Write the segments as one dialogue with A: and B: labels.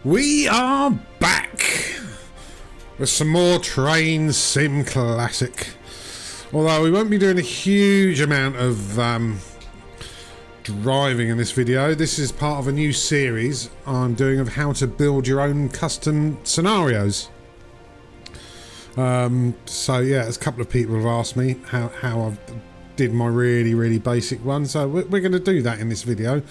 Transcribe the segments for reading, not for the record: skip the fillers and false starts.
A: We are back with some more Train Sim Classic. Although we won't be doing a huge amount of driving in this video. This is part of a new series I'm doing of how to build your own custom scenarios. So yeah, a couple of people have asked me how I've did my really basic one, so we're going to do that in this video.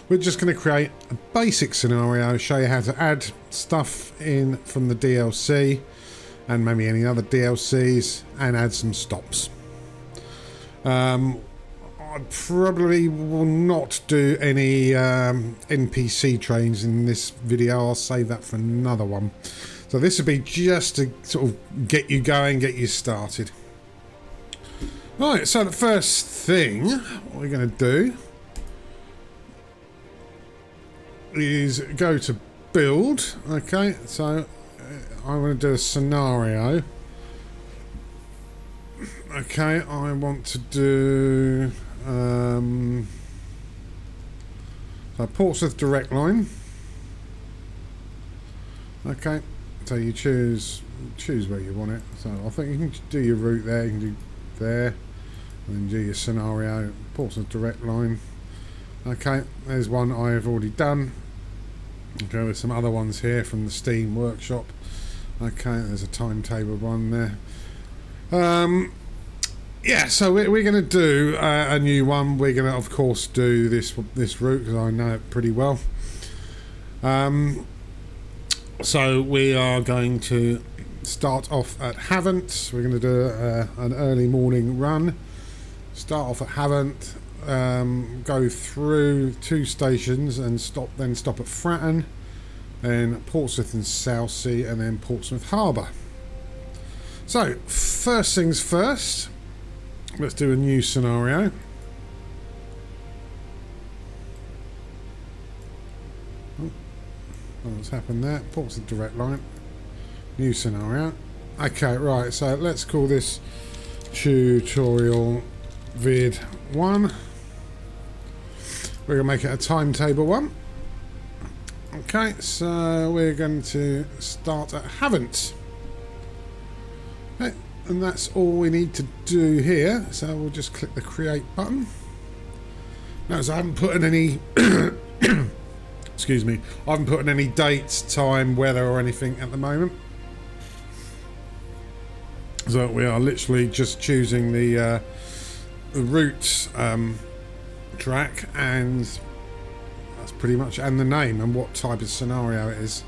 A: We're just going to create a basic scenario, show you how to add stuff in from the DLC and maybe any other DLCs, and add some stops. I probably will not do any NPC trains in this video. I'll save that for another one. So this would be just to sort of get you going, get you started. Right, so the first thing what we're going to do is go to build. Okay, so I want to do a scenario. Okay, I want to do so Portsmouth direct line. Okay, so you choose where you want it. So I think you can do your route there, you can do there, and then do your scenario, Portsmouth direct line. Okay, there's one I've already done. Okay, there's some other ones here from the Steam workshop. Okay, there's a timetable one there. Yeah, so we're going to do a new one. We're going to, of course, do this route because I know it pretty well. So we are going to start off at Havant. We're going to do an early morning run. Start off at Havant, go through 2 stations and then stop at Fratton, then Portsmouth and Southsea, and then Portsmouth Harbour. So first things first, let's do a new scenario. What's happened there? Portsmouth direct line, new scenario. Okay, right, so let's call this tutorial vid 1. We're going to make it a timetable one. Okay, so we're going to start at Havant. Okay, and that's all we need to do here. So we'll just click the create button. Now, so I haven't put in any excuse me, I haven't put in any dates, time, weather or anything at the moment. So we are literally just choosing the route track, and that's pretty much, and the name and what type of scenario it is.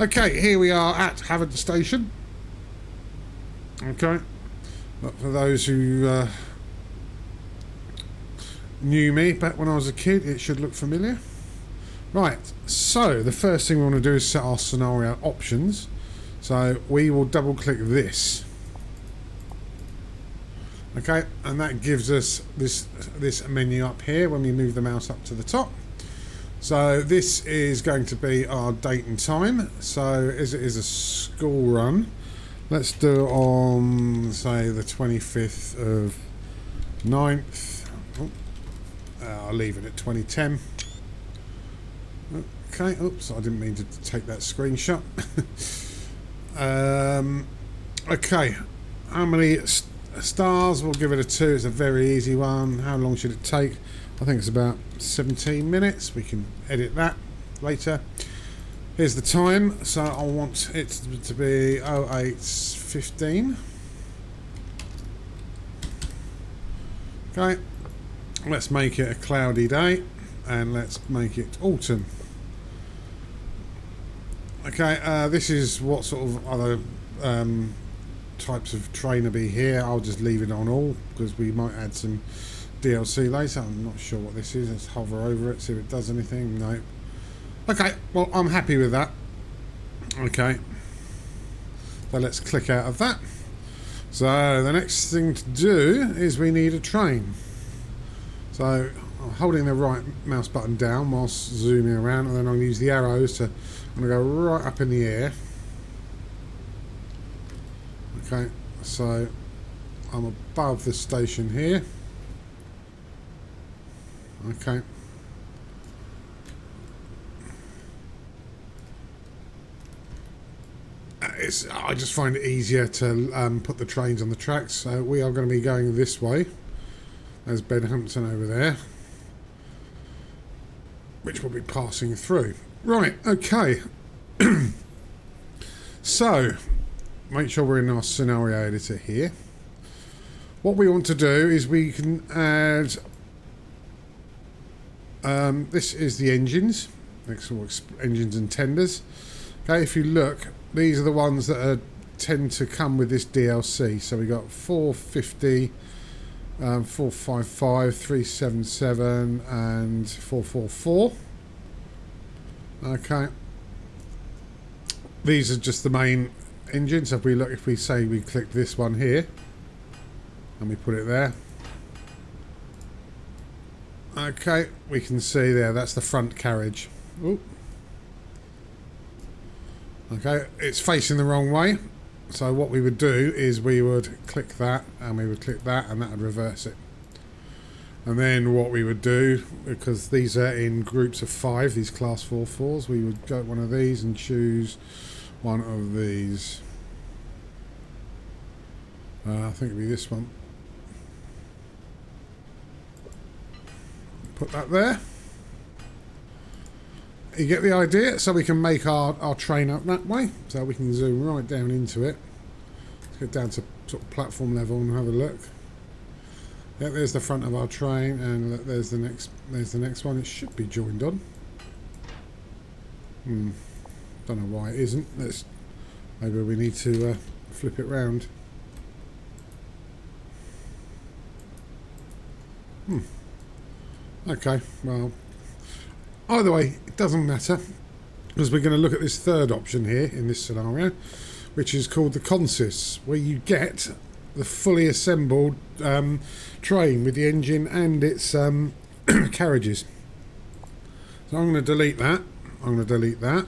A: Okay, here we are at Havant Station. Okay, but for those who knew me back when I was a kid, it should look familiar. Right, so the first thing we want to do is set our scenario options. So we will double click this. Okay, and that gives us this menu up here when we move the mouse up to the top. So this is going to be our date and time. So as it is a school run, let's do it on, say, the 25th of 9th. I'll leave it at 2010. Okay, oops, I didn't mean to take that screenshot. Okay, how many stars? We'll give it a 2. It's a very easy one. How long should it take? I think it's about 17 minutes. We can edit that later. Here's the time. So I want it to be 08:15. Okay, let's make it a cloudy day, and let's make it autumn. Okay, this is what sort of other types of train will be here. I'll just leave it on all because we might add some DLC later. I'm not sure what this is. Let's hover over it, see if it does anything. No. Okay, well, I'm happy with that. Okay, so let's click out of that. So the next thing to do is we need a train. So I'm holding the right mouse button down whilst zooming around, and then I'll use the arrows to, I'm going to go right up in the air. Okay, so I'm above the station here. Okay, I just find it easier to put the trains on the tracks. So we are going to be going this way. There's Bedhampton over there, which we'll be passing through. Right, okay. So, make sure we're in our scenario editor here. What we want to do is we can add... this is the engines. Engines and tenders. Okay, if you look, these are the ones that tend to come with this DLC. So we got 450, 455, 377 and 444. Okay. These are just the main engines. If we look, if we say we click this one here and we put it there. Okay, we can see there, that's the front carriage. Ooh. Okay, it's facing the wrong way. So what we would do is we would click that and we would click that and that would reverse it. And then what we would do, because these are in groups of 5, these class 4-4s, we would go one of these and choose one of these. I think it'd be this one. Put that there. You get the idea? So we can make our train up that way. So we can zoom right down into it. Let's get down to sort of platform level and have a look. Yeah, there's the front of our train, and there's the next one. It should be joined on. Don't know why it isn't. Maybe we need to flip it round. Okay, well, either way, it doesn't matter, because we're going to look at this third option here in this scenario, which is called the consists, where you get the fully assembled train with the engine and its carriages. So I'm going to delete that. I'm going to delete that.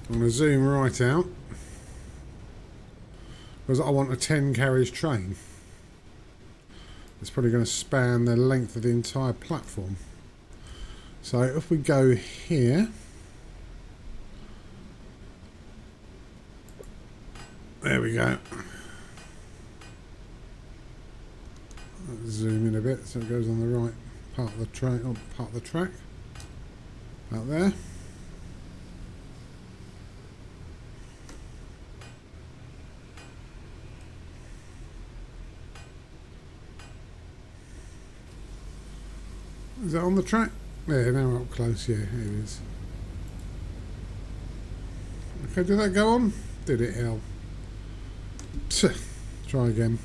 A: I'm going to zoom right out, because I want a 10 carriage train. It's probably going to span the length of the entire platform. So if we go here, there we go. Let's zoom in a bit so it goes on the right part of the track, or part of the track. Out there. Is that on the track? Yeah, now we're up close. Yeah, it is. Okay, did that go on? Did it, hell? Try again.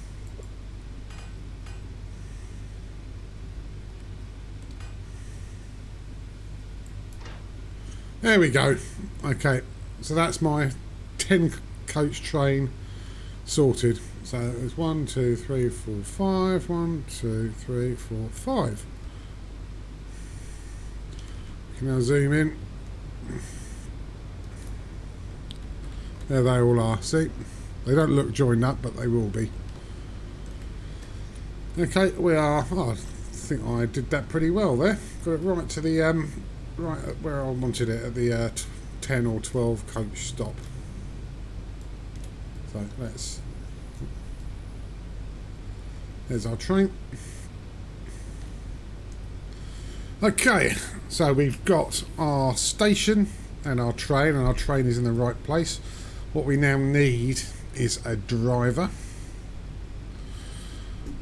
A: There we go. Okay, so that's my 10 coach train sorted. So it's 1, 2, 3, 4, 5. 1, 2, 3, 4, 5. Can now zoom in. There they all are. See, they don't look joined up, but they will be. Okay, we are. Oh, I think I did that pretty well there. Got it right to the right at where I wanted it, at the 10 or 12 coach stop. So let's. There's our train. Okay, so we've got our station and our train is in the right place. What we now need is a driver.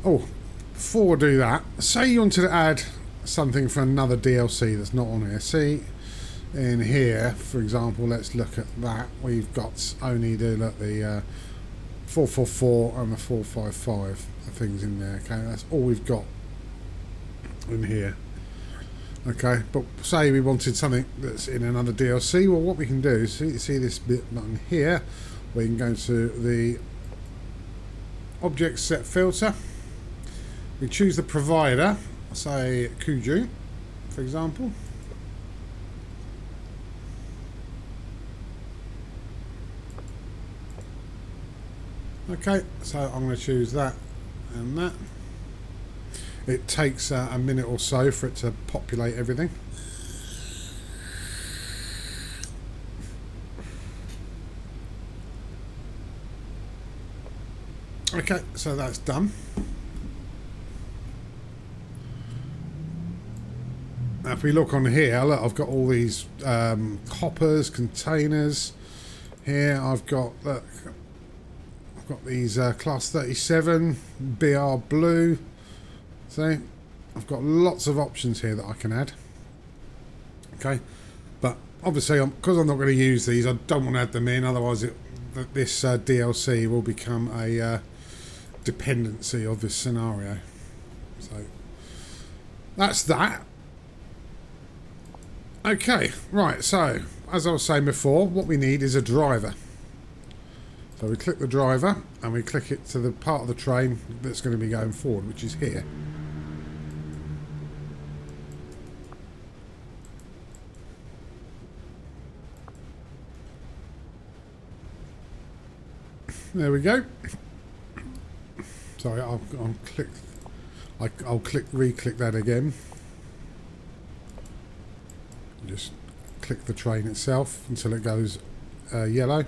A: Oh, before we do that, say you wanted to add something for another DLC that's not on here. See, in here, for example, let's look at that. We've got only the 444 and the 455 things in there. Okay, that's all we've got in here. Okay, but say we wanted something that's in another DLC. Well, what we can do is see this button here. We can go to the object set filter. We choose the provider, say Kuju, for example. Okay, so I'm going to choose that and that. It takes a minute or so for it to populate everything. Okay, so that's done. Now if we look on here, look, I've got all these hoppers, containers. Here I've got, look, I've got these class 37 BR blue. See, I've got lots of options here that I can add. Okay, but obviously because I'm not going to use these, I don't want to add them in, otherwise this DLC will become a dependency of this scenario. So that's that. Okay, right, so as I was saying before, what we need is a driver. So we click the driver and we click it to the part of the train that's going to be going forward, which is here. There we go. Sorry, I'll re-click that again. Just click the train itself until it goes yellow.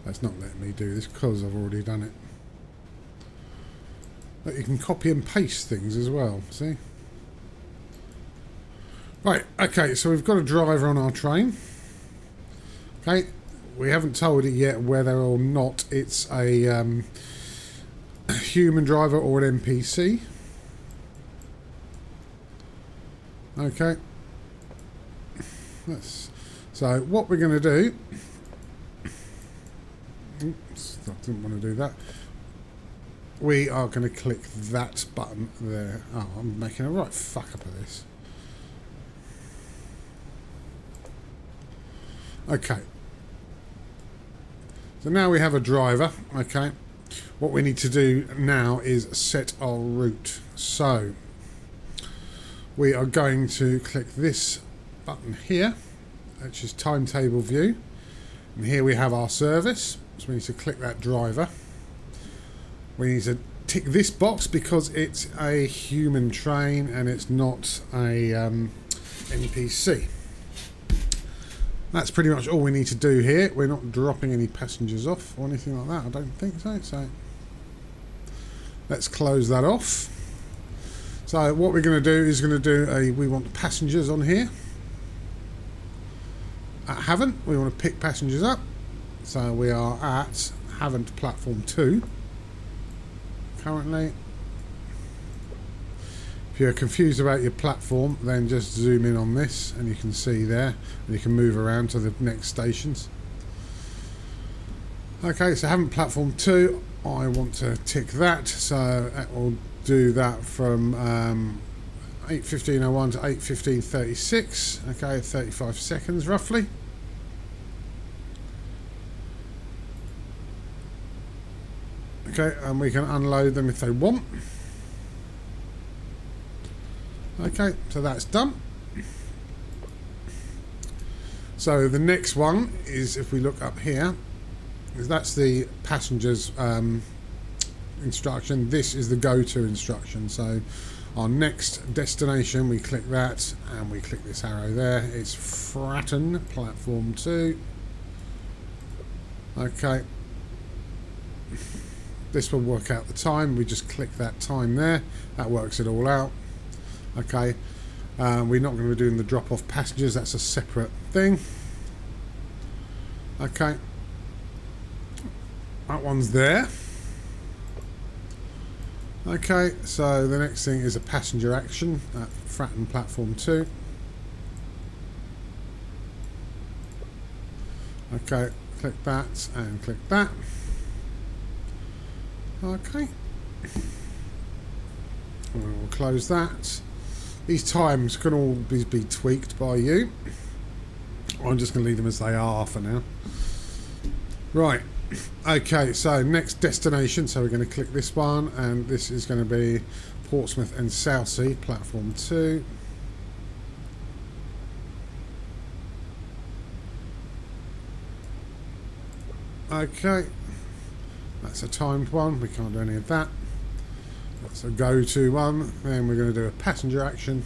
A: That's not letting me do this because I've already done it. But you can copy and paste things as well, see? Right, okay, so we've got a driver on our train. Okay, we haven't told it yet whether or not it's a human driver or an NPC. Okay. So what we're going to do... Oops, I didn't want to do that. We are going to click that button there. Oh, I'm making a right fuck up of this. Okay. So now we have a driver. Okay. What we need to do now is set our route. So we are going to click this button here, which is timetable view. And here we have our service. So we need to click that driver. We need to tick this box because it's a human train and it's not a NPC. That's pretty much all we need to do here. We're not dropping any passengers off or anything like that. I don't think so. So let's close that off. So what we're going to do is we want passengers on here. At Haven't, we want to pick passengers up. So we are at Haven't platform 2 currently. If you're confused about your platform, then just zoom in on this and you can see there, and you can move around to the next stations. Okay, so Haven't platform 2, I want to tick that, so that will do that from 8:15:01 to 8:15:36. Okay, 35 seconds roughly. Okay, and we can unload them if they want. Okay, so that's done. So the next one is, if we look up here, that's the passengers instruction. This is the go-to instruction. So our next destination, we click that and we click this arrow there. It's Fratton platform 2. Okay. This will work out the time. We just click that time there. That works it all out. Okay. We're not going to be doing the drop-off passengers. That's a separate thing. Okay. That one's there. Okay, so the next thing is a passenger action at Fratton platform 2. Okay, click that and click that. Okay. We'll close that. These times can all be tweaked by you. I'm just going to leave them as they are for now. Right. Okay, so next destination. So we're going to click this one, and this is going to be Portsmouth and Southsea, platform 2. Okay. That's a timed one. We can't do any of that. That's a go-to one. Then we're going to do a passenger action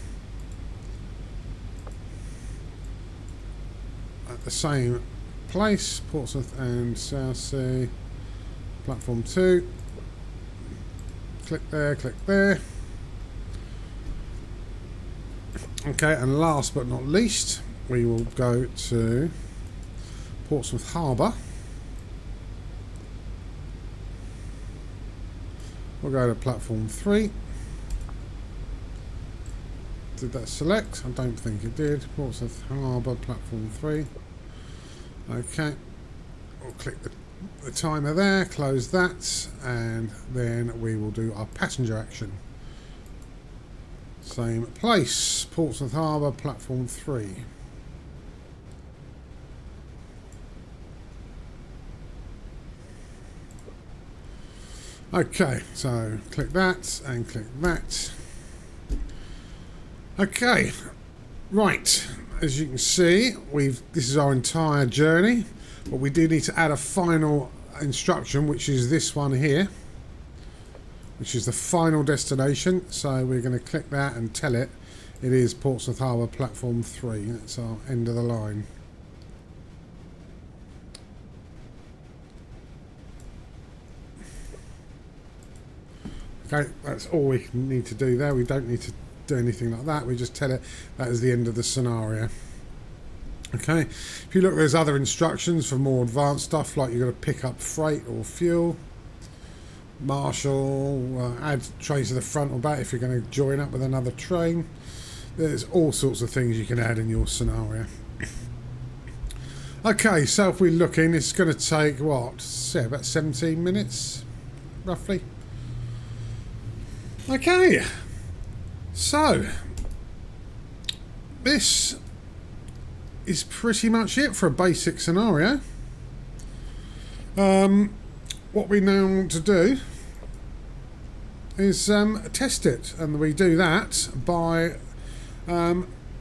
A: at the same place, Portsmouth and Southsea, platform 2. Click there, click there. Okay, and last but not least, we will go to Portsmouth Harbour. We'll go to platform 3. Did that select? I don't think it did. Portsmouth Harbour, platform 3. Okay, we'll click the timer there, close that, and then we will do our passenger action. Same place, Portsmouth Harbour, platform 3. Okay, so click that and click that. Okay, right, as you can see, this is our entire journey, but we do need to add a final instruction, which is this one here, which is the final destination. So we're going to click that and tell it is Portsmouth Harbour, platform 3. That's our end of the line. Okay, that's all we need to do there. We don't need to do anything like that. We just tell it that is the end of the scenario. Okay, if you look, there's other instructions for more advanced stuff, like you've got to pick up freight or fuel, marshal, add trains to the front or back if you're going to join up with another train. There's all sorts of things you can add in your scenario. Okay, so if we look in, it's going to take what, say about 17 minutes roughly. Okay, so this is pretty much it for a basic scenario. What we now want to do is test it, and we do that by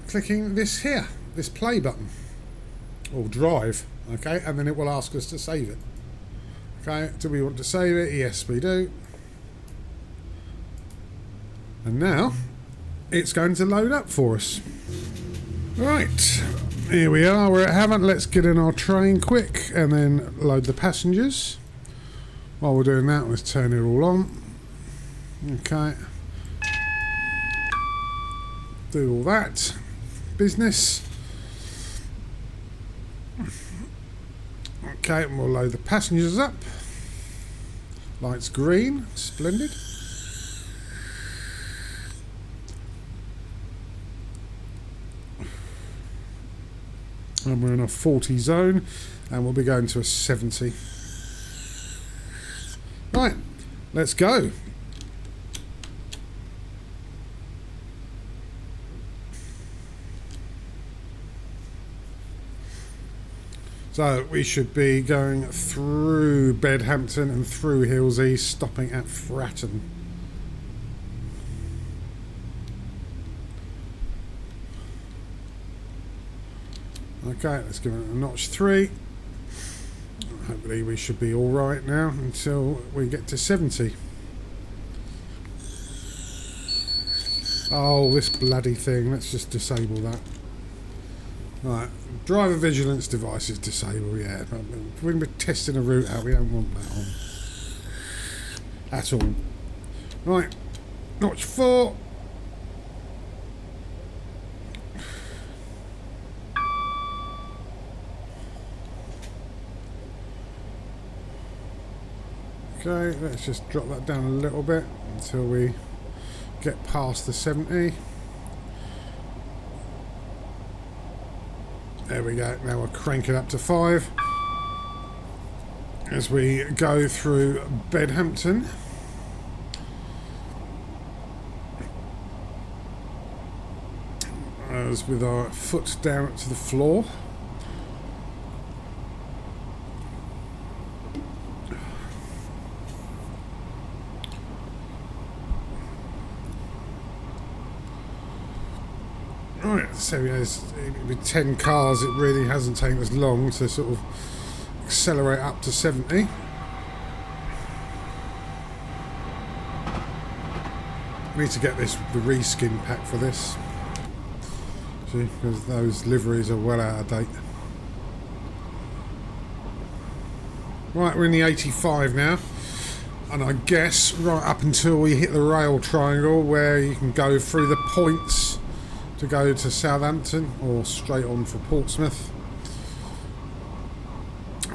A: clicking this here, this play button, or drive, okay, and then it will ask us to save it. Okay, do we want to save it? Yes, we do. And now it's going to load up for us. Right, here we are. We're at Havant. Let's get in our train quick and then load the passengers. While we're doing that, let's turn it all on. Okay. Do all that business. Okay, and we'll load the passengers up. Lights green, splendid. And we're in a 40 zone, and we'll be going to a 70. Right, let's go. So we should be going through Bedhampton and through Hillsey, stopping at Fratton. Okay, let's give it a notch 3. Hopefully we should be all right now until we get to 70. Oh, this bloody thing. Let's just disable that. Right, driver vigilance devices disable, yeah. But when we're testing a route out, we don't want that on. At all. Right, notch 4. Okay, let's just drop that down a little bit until we get past the 70. There we go, now we're cranking up to 5 as we go through Bedhampton. As with our foot down to the floor. Right, so with 10 cars it really hasn't taken us long to sort of accelerate up to 70. We need to get the reskin pack for this. See, because those liveries are well out of date. Right, we're in the 85 now. And I guess right up until we hit the rail triangle where you can go through the points to go to Southampton or straight on for Portsmouth.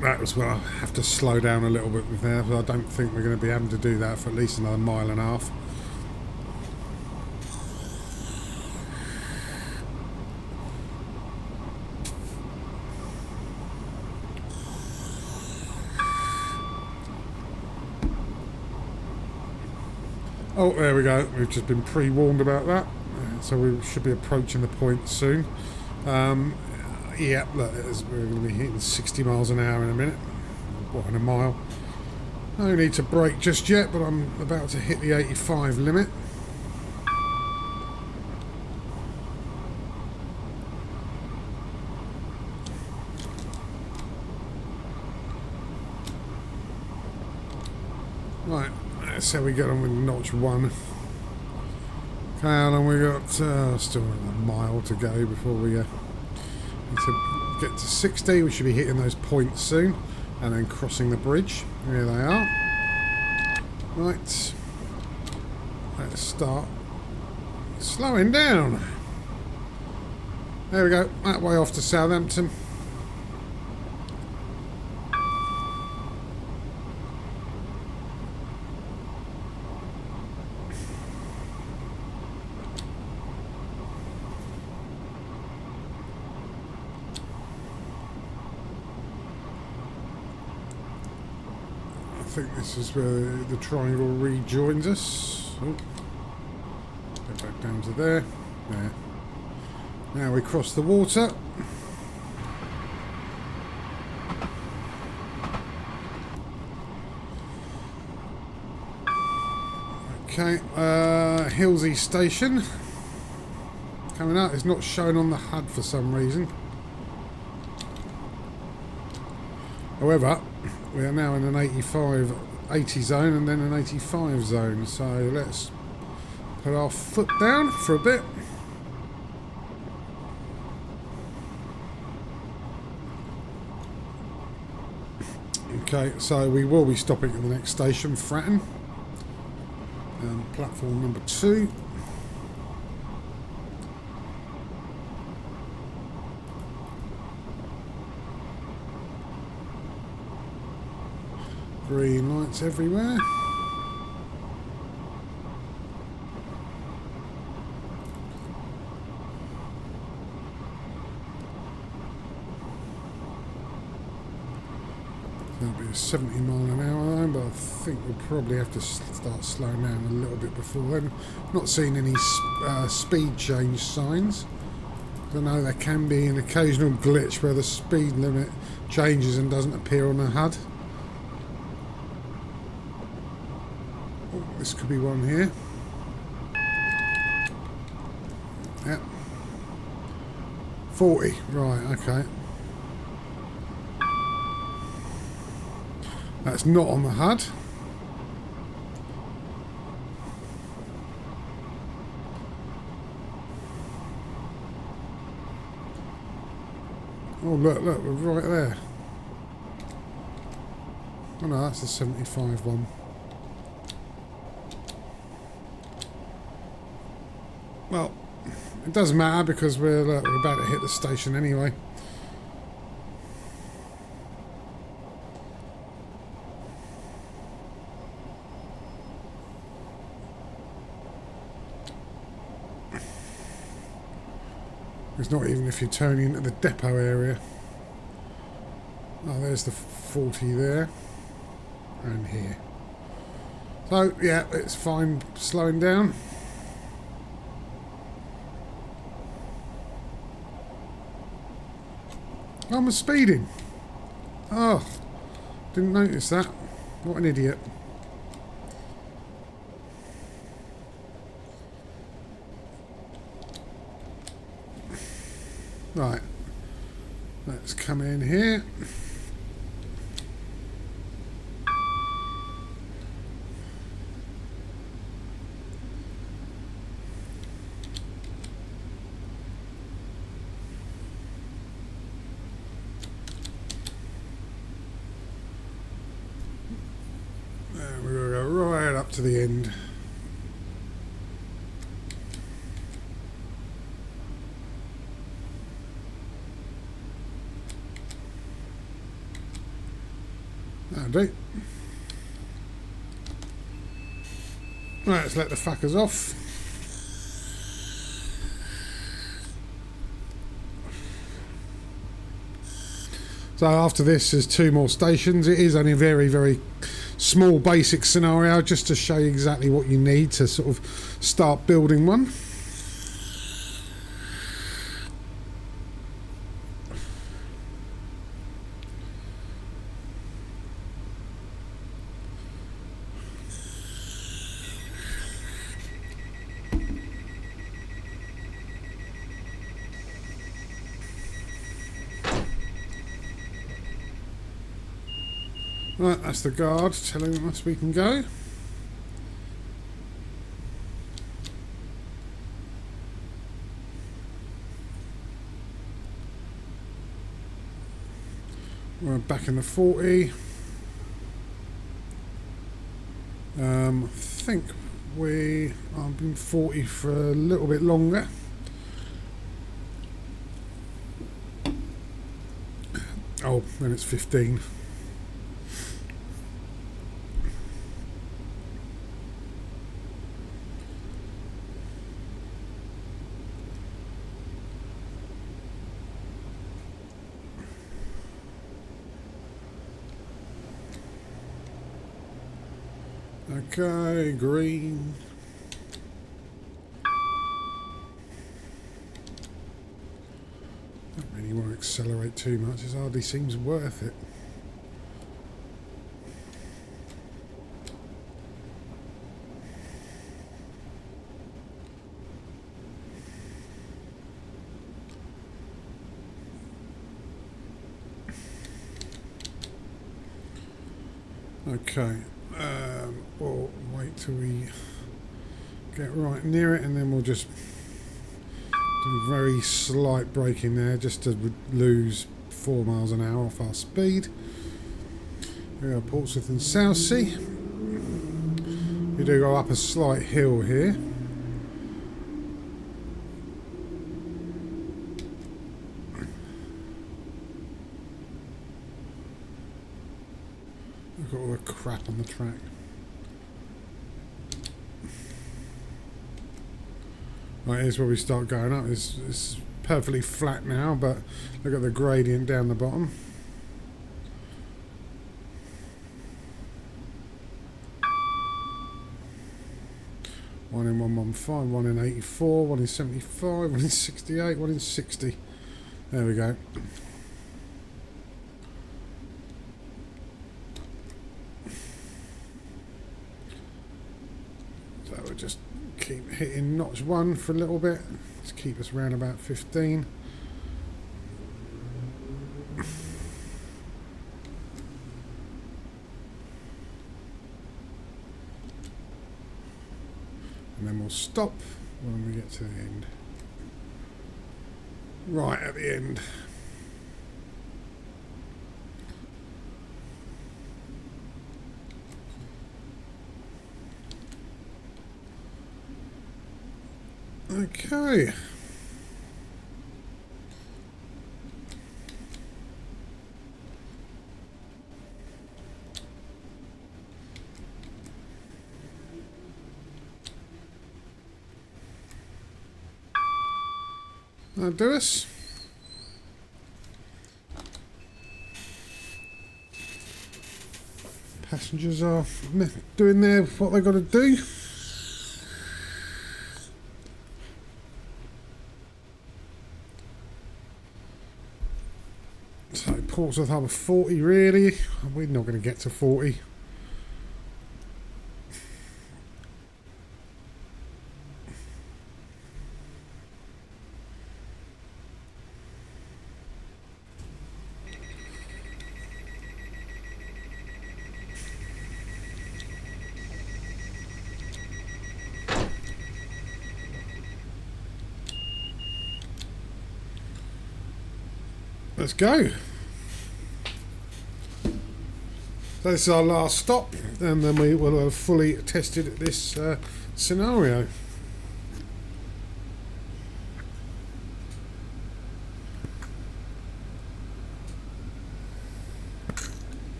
A: That was where I have to slow down a little bit with there, but I don't think we're going to be able to do that for at least another mile and a half. Oh, there we go. We've just been pre-warned about that. So we should be approaching the point soon. Yeah, look, we're going to be hitting 60 miles an hour in a minute. What, in a mile? No need to brake just yet, but I'm about to hit the 85 limit. Right, let's see how we get on with notch 1. Okay, how long we got? Still a mile to go before we need to get to 60. We should be hitting those points soon, and then crossing the bridge. Here they are. Right, let's start slowing down. There we go, that way off to Southampton. I think this is where the triangle rejoins us. Oh. Go back down to there. There. Now we cross the water. Okay, Hillsey Station. Coming up, it's not shown on the HUD for some reason. However, we are now in an 80 zone and then an 85 zone, so let's put our foot down for a bit. Okay, so we will be stopping at the next station, Fratton, platform number 2. Green lights everywhere. That'll be a 70 mile an hour line, but I think we'll probably have to start slowing down a little bit before then. Not seeing any speed change signs. I know there can be an occasional glitch where the speed limit changes and doesn't appear on the HUD. This could be one here. Yep. 40. Right, okay. That's not on the HUD. Oh, look, we're right there. Oh no, that's the 75 one. Well, it doesn't matter because we're about to hit the station anyway. It's not even if you're turning into the depot area. Oh, there's the 40 there. And here. So, yeah, it's fine slowing down. I'm speeding. Oh, didn't notice that. What an idiot. Right, let's come in here. up to the end. That'll do. Right, let's let the fuckers off. So after this, there's 2 more stations. It is only a very, very small basic scenario just to show you exactly what you need to sort of start building one. Right, that's the guard telling us we can go. We're back in the 40. I think I've been 40 for a little bit longer. Oh, then it's 15. Okay, green. Don't really want to accelerate too much, it hardly seems worth it. Okay, we'll wait till we get right near it and then we'll just do a very slight braking there just to lose 4 miles an hour off our speed. We go Portsmouth and Southsea. We do go up a slight hill here. Look at all the crap on the track. Right, here's where we start going up. It's perfectly flat now, but look at the gradient down the bottom. One in 115, one in 84, one in 75, one in 68, one in 60. There we go. So we'll just keep hitting notch 1 for a little bit. Just keep us around about 15. And then we'll stop when we get to the end. Right at the end. Okay. That'll do us. Passengers are doing what they've got to do. So Portsmouth Harbour 40 really. We're not going to get to 40. Let's go. So So this is our last stop, and then we will have fully tested this scenario.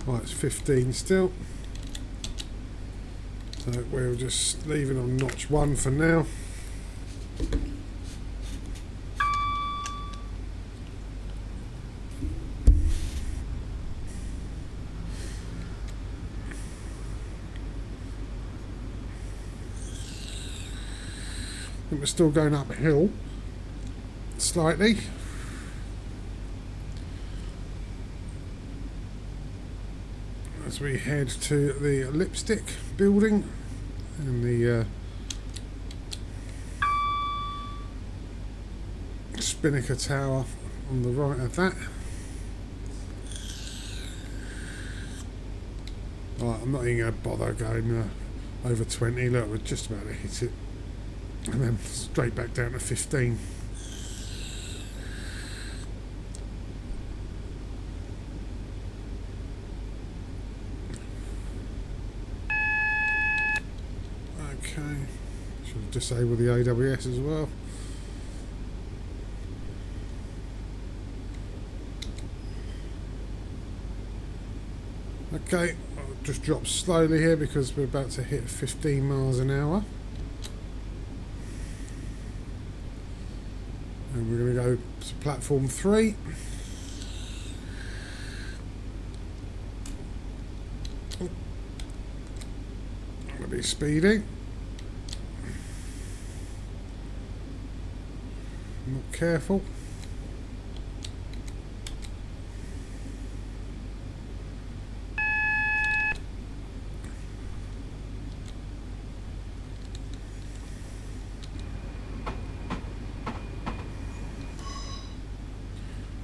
A: Right, it's 15 still. So we'll just leave it on notch 1 for now. I think we're still going uphill slightly. As we head to the lipstick building and the Spinnaker Tower on the right of that. Right, I'm not even going to bother going over 20. Look, we're just about to hit it, and then straight back down to 15. Okay, should disable the AWS as well. Okay, I'll just drop slowly here because we're about to hit 15 miles an hour. And we're going to go to platform 3. I'm going to be speeding. Not careful.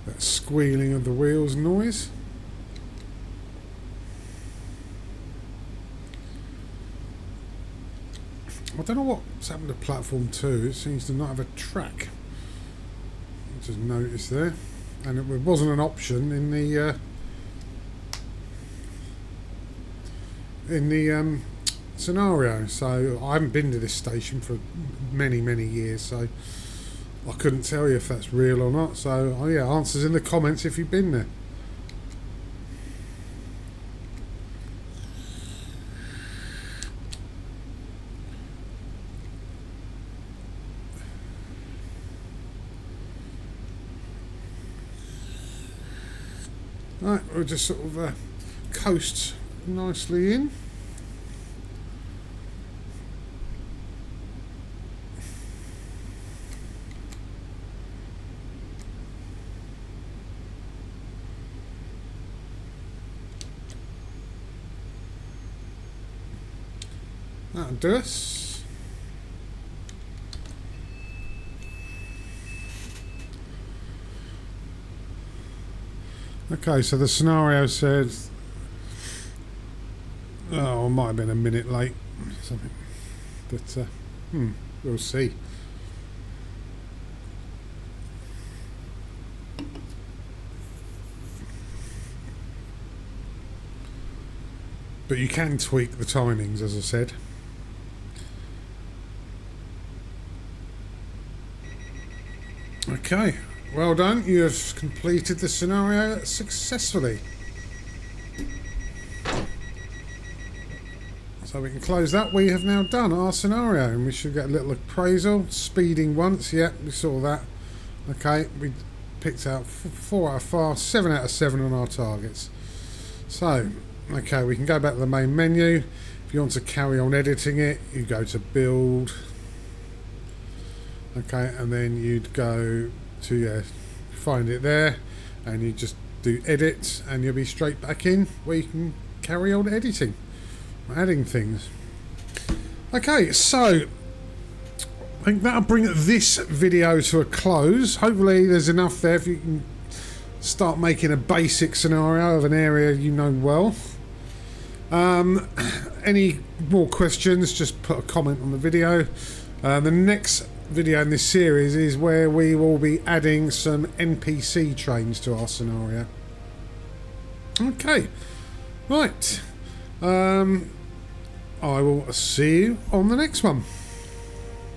A: That squealing of the wheels noise. I don't know what's happened to platform 2. It seems to not have a track. I just noticed there, and it wasn't an option in the scenario. So I haven't been to this station for many years, so I couldn't tell you if that's real or not. So oh yeah, answers in the comments if you've been there. Right, we'll just sort of coast nicely in. That'll do us. Okay, so the scenario says, oh, I might have been a minute late, something, but we'll see. But you can tweak the timings, as I said. Okay. Well done, you have completed the scenario successfully. So we can close that. We have now done our scenario, and we should get a little appraisal. Speeding once, yeah, we saw that. Okay, we picked out 4 out of 5, 7 out of 7 on our targets. So, okay, we can go back to the main menu. If you want to carry on editing it, you go to build. Okay, and then you'd go to find it there, and you just do edit, and you'll be straight back in where you can carry on editing, adding things. Okay, so I think that'll bring this video to a close. Hopefully there's enough there if you can start making a basic scenario of an area you know well. Any more questions, just put a comment on the video. The next video in this series is where we will be adding some NPC trains to our scenario. Okay, right. I will see you on the next one.